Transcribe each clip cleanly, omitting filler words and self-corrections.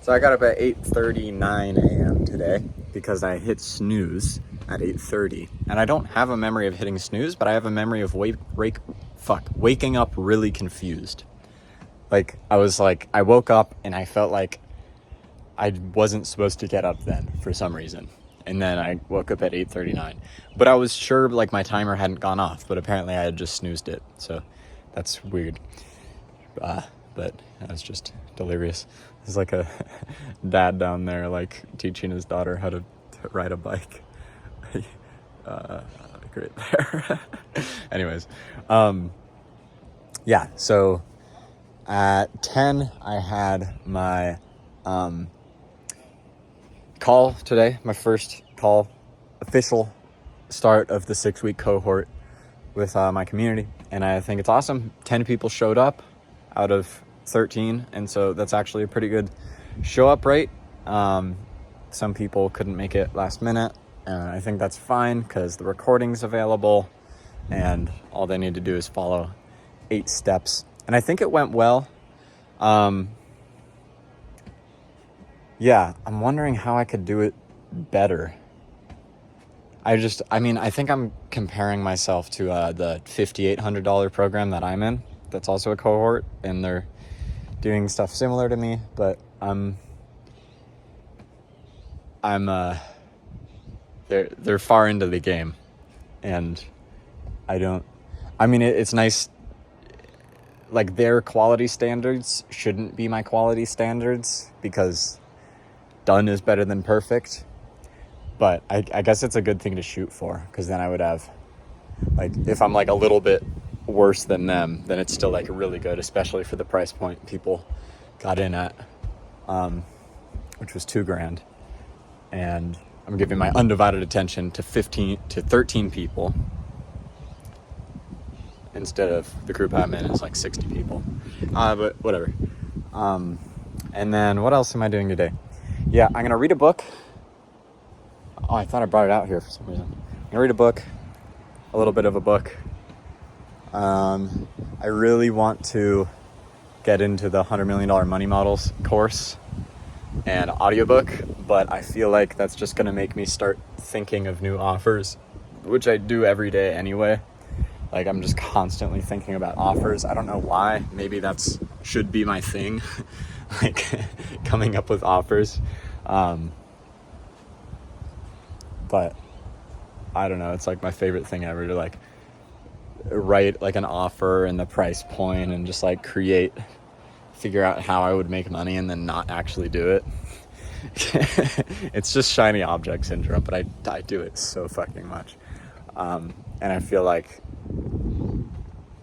So I got up at 8:39 a.m. today because I hit snooze at 8:30. And I don't have a memory of hitting snooze, but I have a memory of waking up really confused. Like, I woke up and I felt like I wasn't supposed to get up then for some reason. And then I woke up at 8:39. But I was sure, like, my timer hadn't gone off, but apparently I had just snoozed it. So that's weird. But that was just delirious. There's like a dad down there, like, teaching his daughter how to ride a bike. Great there. Anyways, yeah, so at 10, I had my call today, my first call, official start of the 6-week cohort with my community. And I think it's awesome. 10 people showed up out of 13. And so that's actually a pretty good show up rate. Some people couldn't make it last minute. And I think that's fine because the recording's available and all they need to do is follow 8 steps. And I think it went well. Yeah, I'm wondering how I could do it better. I think I'm comparing myself to the $5,800 program that I'm in. That's also a cohort, and they're doing stuff similar to me, but they're far into the game, and it's nice. Like, their quality standards shouldn't be my quality standards because done is better than perfect. But I guess it's a good thing to shoot for, because then I would have, like, if I'm like a little bit worse than them, then it's still like really good, especially for the price point people got in at, which was $2,000. And I'm giving my undivided attention to 13 people instead of the group I'm in is like 60 people. But whatever. And then what else am I doing today? Yeah, I'm going to read a book. Oh, I thought I brought it out here for some reason. I'm going to read a book, a little bit of a book. I really want to get into the $100 Million Money Models course and audiobook, but I feel like that's just going to make me start thinking of new offers, which I do every day anyway. Like, I'm just constantly thinking about offers. I don't know why. Maybe that's should be my thing, like coming up with offers. But I don't know. It's like my favorite thing ever to like write like an offer and the price point and just like figure out how I would make money and then not actually do it. It's just shiny object syndrome, but I do it so fucking much. And I feel like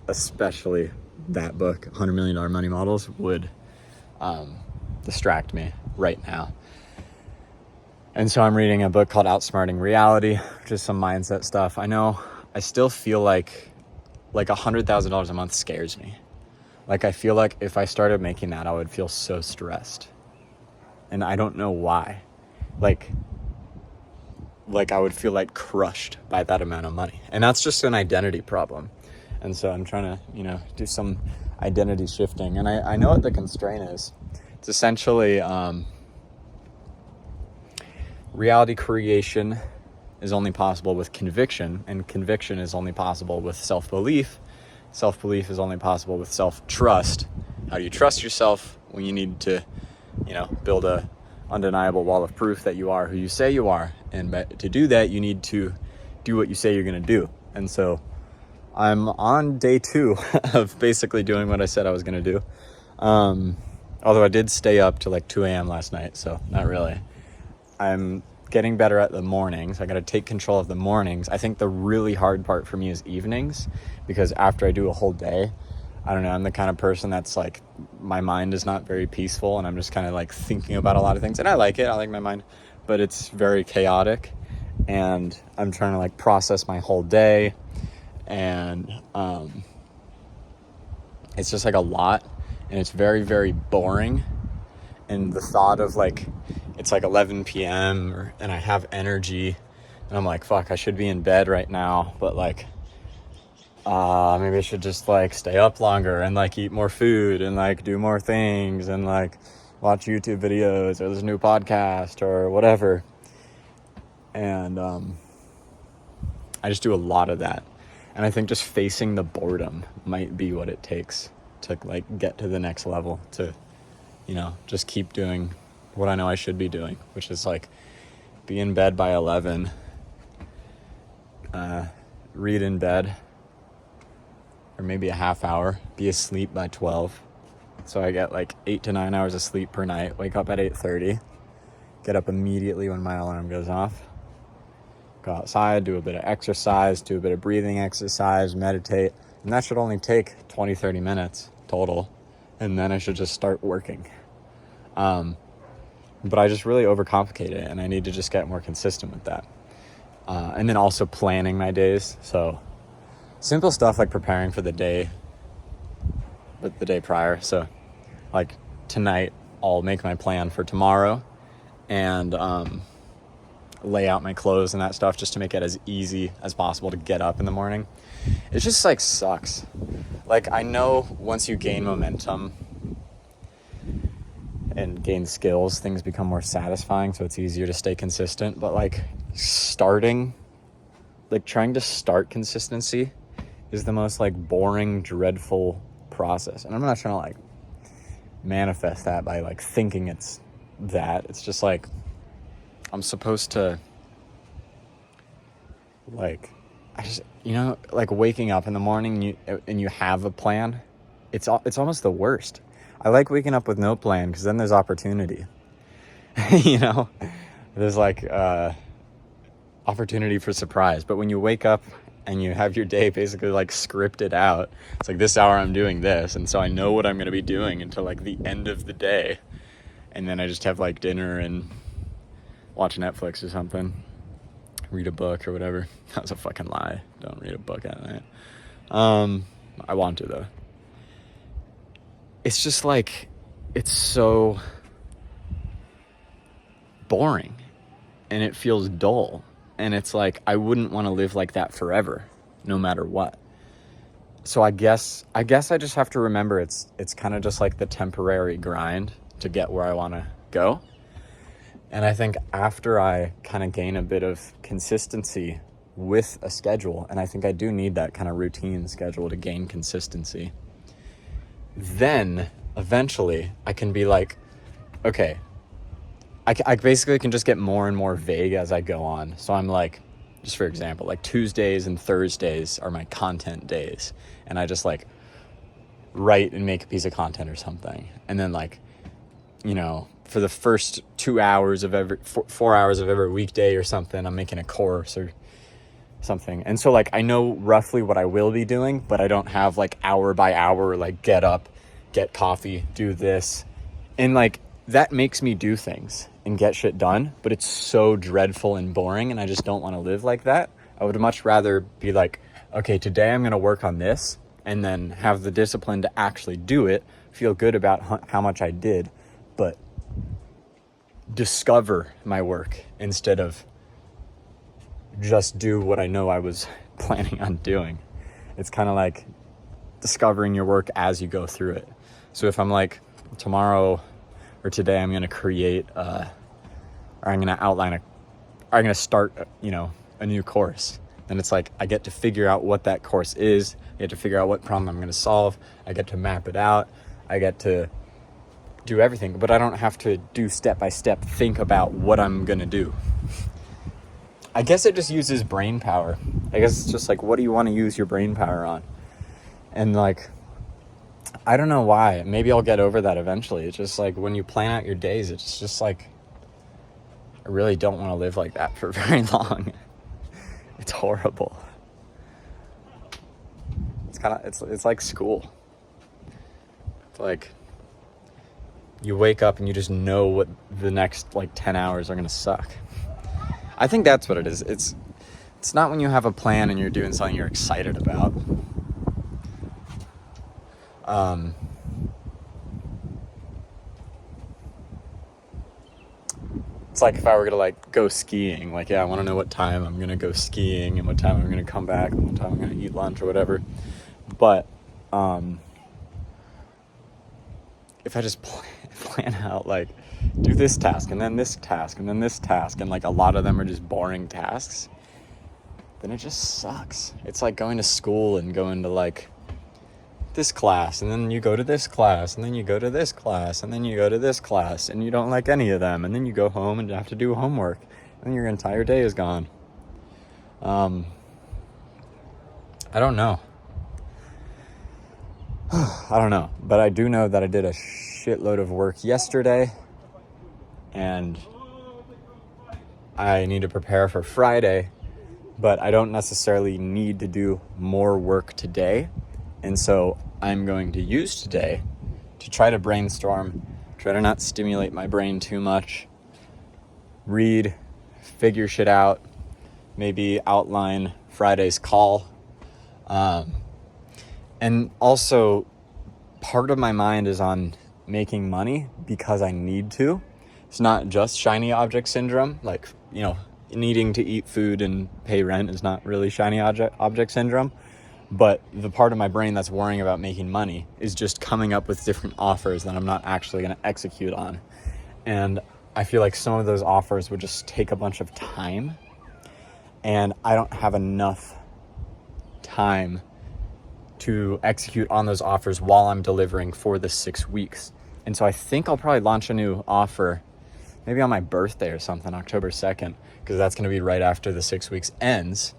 especially that book, $100 Million Money Models, would distract me right now. And so I'm reading a book called Outsmarting Reality, which is some mindset stuff. I know I still feel like $100,000 a month scares me. Like, I feel like if I started making that, I would feel so stressed. And I don't know why. Like I would feel like crushed by that amount of money. And that's just an identity problem. And so I'm trying to, do some identity shifting. And I know what the constraint is. It's essentially reality creation is only possible with conviction, and conviction is only possible with self-belief. Self-belief is only possible with self-trust. How do you trust yourself when you need to, build a undeniable wall of proof that you are who you say you are? And to do that, you need to do what you say you're going to do. And so I'm on day 2 of basically doing what I said I was going to do. Although I did stay up till like 2 a.m. last night, so not really. I'm getting better at the mornings. I got to take control of the mornings. I think the really hard part for me is evenings, because after I do a whole day, I don't know, I'm the kind of person that's like, my mind is not very peaceful, and I'm just kind of like thinking about a lot of things. And I like it. I like my mind, but it's very chaotic, and I'm trying to like process my whole day. And it's just like a lot, and it's very, very boring. And the thought of like, it's like 11 p.m. and I have energy, and I'm like, fuck, I should be in bed right now, but like, maybe I should just like stay up longer and like eat more food and like do more things and like, watch YouTube videos or there's a new podcast or whatever. And I just do a lot of that. And I think just facing the boredom might be what it takes to like get to the next level, to, you know, just keep doing what I know I should be doing, which is like be in bed by 11, read in bed, or maybe a half hour, be asleep by 12. So I get like 8 to 9 hours of sleep per night, wake up at 8:30, get up immediately when my alarm goes off, go outside, do a bit of exercise, do a bit of breathing exercise, meditate, and that should only take 20-30 minutes total, and then I should just start working. But I just really overcomplicate it, and I need to just get more consistent with that. And then also planning my days. So simple stuff like preparing for the day, but the day prior. So like tonight, I'll make my plan for tomorrow and lay out my clothes and that stuff just to make it as easy as possible to get up in the morning. It just like sucks. Like I know once you gain momentum and gain skills, things become more satisfying, so it's easier to stay consistent. But like trying to start consistency is the most like boring, dreadful process. And I'm not trying to like manifest that by like thinking it's that. It's just like I'm supposed to like, I just, you know, like waking up in the morning and you have a plan. It's almost the worst. I like waking up with no plan because then there's opportunity. You know, there's like opportunity for surprise. But when you wake up and you have your day basically like scripted out, it's like this hour I'm doing this, and so I know what I'm going to be doing until like the end of the day, and then I just have like dinner and watch Netflix or something, read a book or whatever. That was a fucking lie. Don't read a book at night. I want to though. It's just like, it's so boring and it feels dull. And it's like, I wouldn't want to live like that forever, no matter what. So I guess I just have to remember it's kind of just like the temporary grind to get where I want to go. And I think after I kind of gain a bit of consistency with a schedule, and I think I do need that kind of routine schedule to gain consistency, then eventually I can be like, okay, I basically can just get more and more vague as I go on. So I'm like, just for example, like Tuesdays and Thursdays are my content days. And I just like write and make a piece of content or something. And then like, you know, for the first 2 hours of every 4 hours of every weekday or something, I'm making a course or something. And so like I know roughly what I will be doing, but I don't have like hour by hour, like get up, get coffee, do this. And like that makes me do things and get shit done, but it's so dreadful and boring, and I just don't want to live like that. I would much rather be like, okay, today I'm going to work on this, and then have the discipline to actually do it, feel good about how much I did, but discover my work instead of just do what I know I was planning on doing. It's kind of like discovering your work as you go through it. So if I'm like, tomorrow or today I'm going to create or I'm going to outline or I'm going to start, you know, a new course, then it's like I get to figure out what that course is. I get to figure out what problem I'm going to solve. I get to map it out. I get to do everything, but I don't have to do step by step, think about what I'm going to do. I guess it just uses brain power. I guess it's just like, what do you want to use your brain power on? And like, I don't know why. Maybe I'll get over that eventually. It's just like when you plan out your days, it's just like, I really don't want to live like that for very long. It's horrible. It's like school. It's like you wake up and you just know what the next like 10 hours are going to suck. I think that's what it is. It's not when you have a plan and you're doing something you're excited about. It's like if I were gonna like go skiing, like, yeah, I want to know what time I'm gonna go skiing and what time I'm gonna come back and what time I'm gonna eat lunch or whatever. But if I just plan out like, do this task and then this task and then this task, and like a lot of them are just boring tasks, then it just sucks. It's like going to school and going to like this class, and then you go to this class, and then you go to this class, and then you go to this class, and you don't like any of them, and then you go home and have to do homework, and your entire day is gone. I don't know. I don't know, but I do know that I did a shitload of work yesterday, and I need to prepare for Friday, but I don't necessarily need to do more work today. And so I'm going to use today to try to brainstorm, try to not stimulate my brain too much, read, figure shit out, maybe outline Friday's call. And also, part of my mind is on making money because I need to. It's not just shiny object syndrome. Like, you know, needing to eat food and pay rent is not really shiny object syndrome. But the part of my brain that's worrying about making money is just coming up with different offers that I'm not actually going to execute on. And I feel like some of those offers would just take a bunch of time. And I don't have enough time to execute on those offers while I'm delivering for the 6 weeks. And so I think I'll probably launch a new offer maybe on my birthday or something, October 2nd, because that's going to be right after the 6 weeks ends.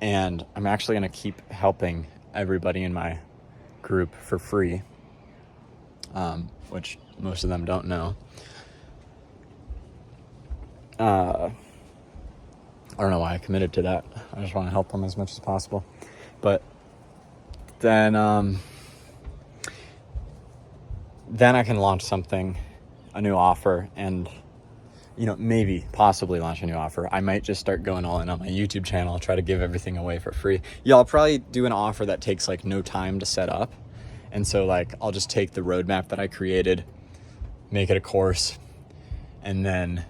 And I'm actually going to keep helping everybody in my group for free, which most of them don't know. I don't know why I committed to that. I just want to help them as much as possible. But then I can launch something, a new offer, and, you know, maybe possibly launch a new offer. I might just start going all in on my YouTube channel, try to give everything away for free. Yeah, I'll probably do an offer that takes like no time to set up. And so like, I'll just take the roadmap that I created, make it a course, and then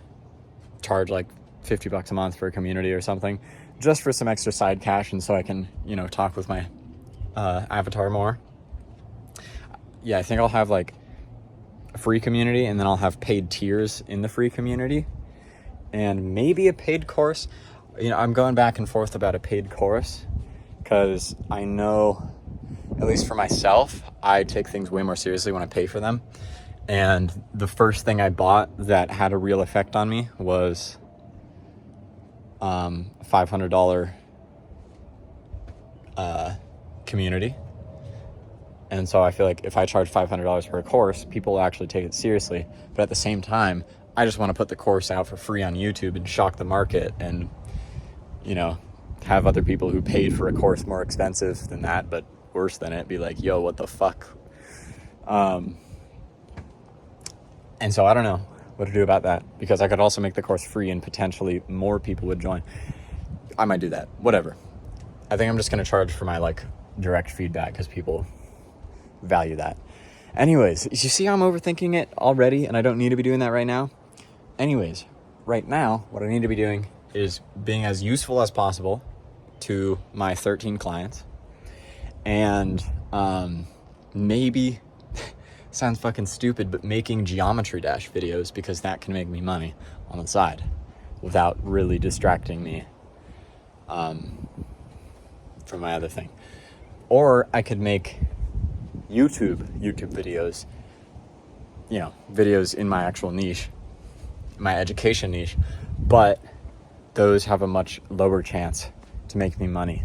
charge like $50 a month for a community or something, just for some extra side cash. And so I can, you know, talk with my avatar more. Yeah, I think I'll have like a free community, and then I'll have paid tiers in the free community, and maybe a paid course. You know, I'm going back and forth about a paid course because I know, at least for myself, I take things way more seriously when I pay for them. And the first thing I bought that had a real effect on me was $500 community. And so I feel like if I charge $500 for a course, people will actually take it seriously. But at the same time, I just want to put the course out for free on YouTube and shock the market and, you know, have other people who paid for a course more expensive than that, but worse than it, be like, yo, what the fuck? And so I don't know what to do about that, because I could also make the course free and potentially more people would join. I might do that, whatever. I think I'm just going to charge for my like direct feedback because people value that. Anyways, you see how I'm overthinking it already, and I don't need to be doing that right now? Anyways, right now, what I need to be doing is being as useful as possible to my 13 clients, and maybe, sounds fucking stupid, but making Geometry Dash videos, because that can make me money on the side without really distracting me from my other thing. Or I could make YouTube videos, you know, videos in my actual niche, my education niche, but those have a much lower chance to make me money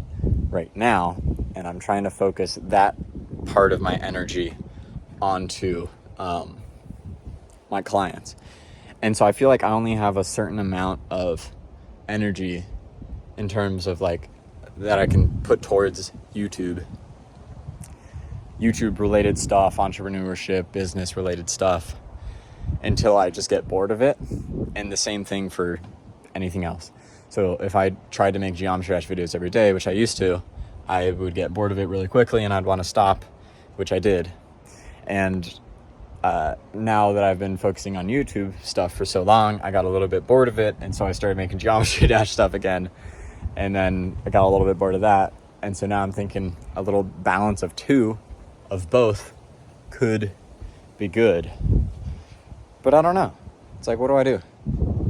right now. And I'm trying to focus that part of my energy onto my clients. And so I feel like I only have a certain amount of energy in terms of like that I can put towards YouTube related stuff, entrepreneurship, business related stuff, until I just get bored of it. And the same thing for anything else. So if I tried to make Geometry Dash videos every day, which I used to, I would get bored of it really quickly and I'd want to stop, which I did. And now that I've been focusing on YouTube stuff for so long, I got a little bit bored of it. And so I started making Geometry Dash stuff again. And then I got a little bit bored of that. And so now I'm thinking a little balance of both could be good. But I don't know. It's like, what do I do?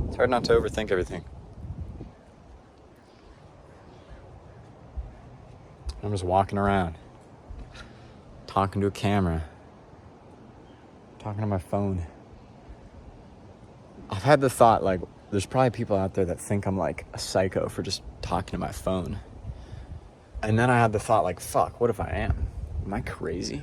It's hard not to overthink everything. I'm just walking around, talking to a camera, talking to my phone. I've had the thought, like, there's probably people out there that think I'm like a psycho for just talking to my phone. And then I had the thought, like, fuck, what if I am? Am I crazy?